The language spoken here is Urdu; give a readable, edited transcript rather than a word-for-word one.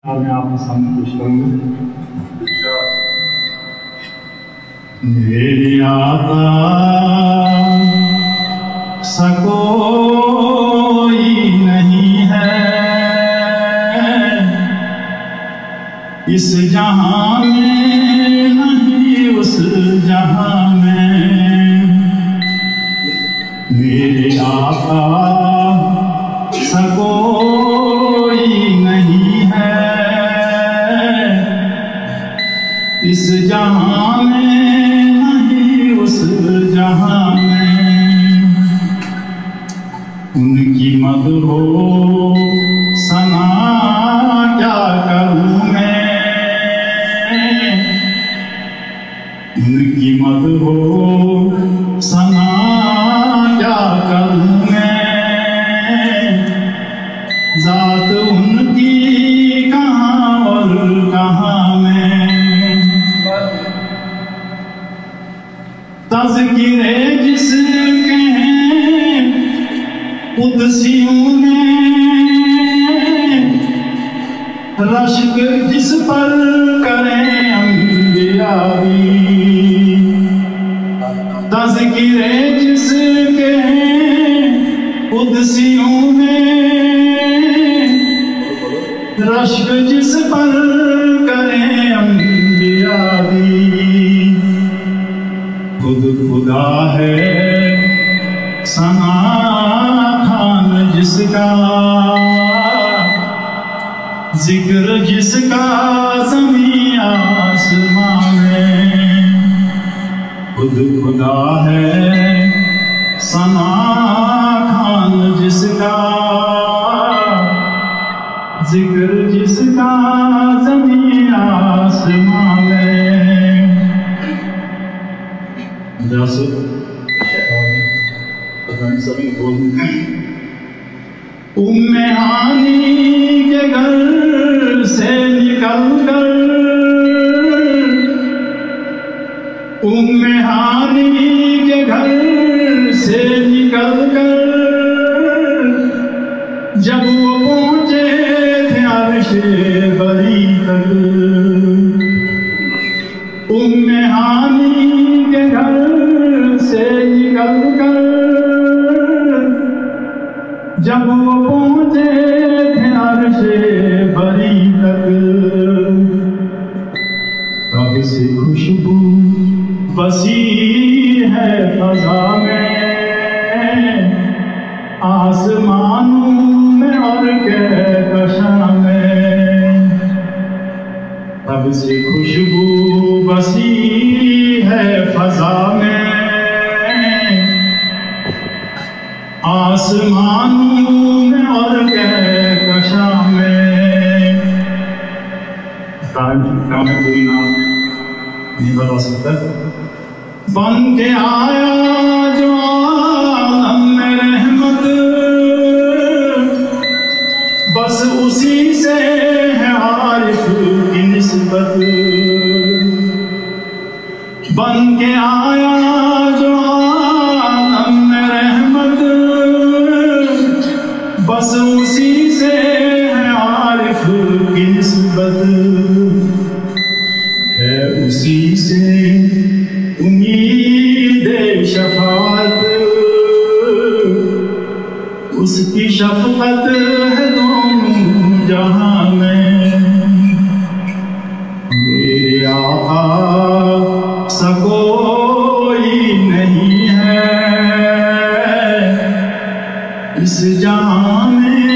میں آپ کے سامنے پیش کروں گا۔ میرے آقا سا کوئی نہیں ہے اس جہاں میں، نہیں اس جہاں میں۔ میرے آقا سا کوئی نہیں ہے اس جہاں میں، نہیں اس جہاں میں۔ ان کی مدح و ثنا کیا کروں میں، ان کی مدح و ثنا کیا کروں میں۔ ذات ان کی کہاں اور کہاں میں۔ تذکرے جس کے ہیں قدسیوں میں، رشک جس پر کریں انبیاء بھی۔ تذکرے جس کے ہیں قدسیوں میں، رشک جس پر کریں انبیاء بھی۔ خود خدا ہے ثنا خوان جس کا، ذکر جس کا زمین آسمان میں۔ خود خدا ہے ثنا خوان جس کا، ذکر جس کا زمین آسمان میں۔ ام ہانی کے گھر سے نکل کر، ام ہانی کے گھر سے نکل کر جب وہ پہنچے تھے عرش بری تک۔ ام ہانی کے گھر سے نکل کر جب وہ پہنچے تھے عرش بری تک، تب سے خوشبو بسی ہے فضا میں، آسمانوں میں اور کہکشاں میں۔ تب سے خوشبو بسی ہے فضا میں، آسمانوں میں اور کہکشاں میں۔ کام کوئی نام نہیں بتا سکتا۔ بن کے آیا جو عالم میں رحمت، بس اسی سے ہے عارف کی نسبت۔ بن کے آیا جو عالم میں رحمت، بس اسی سے ہے عارف کی نسبت۔ ہے اسی سے امید شفاعت، اس کی شفقت ہے دونوں جہاں میں۔ میرے آقا سا کوئی نہیں ہے اس جہاں میں،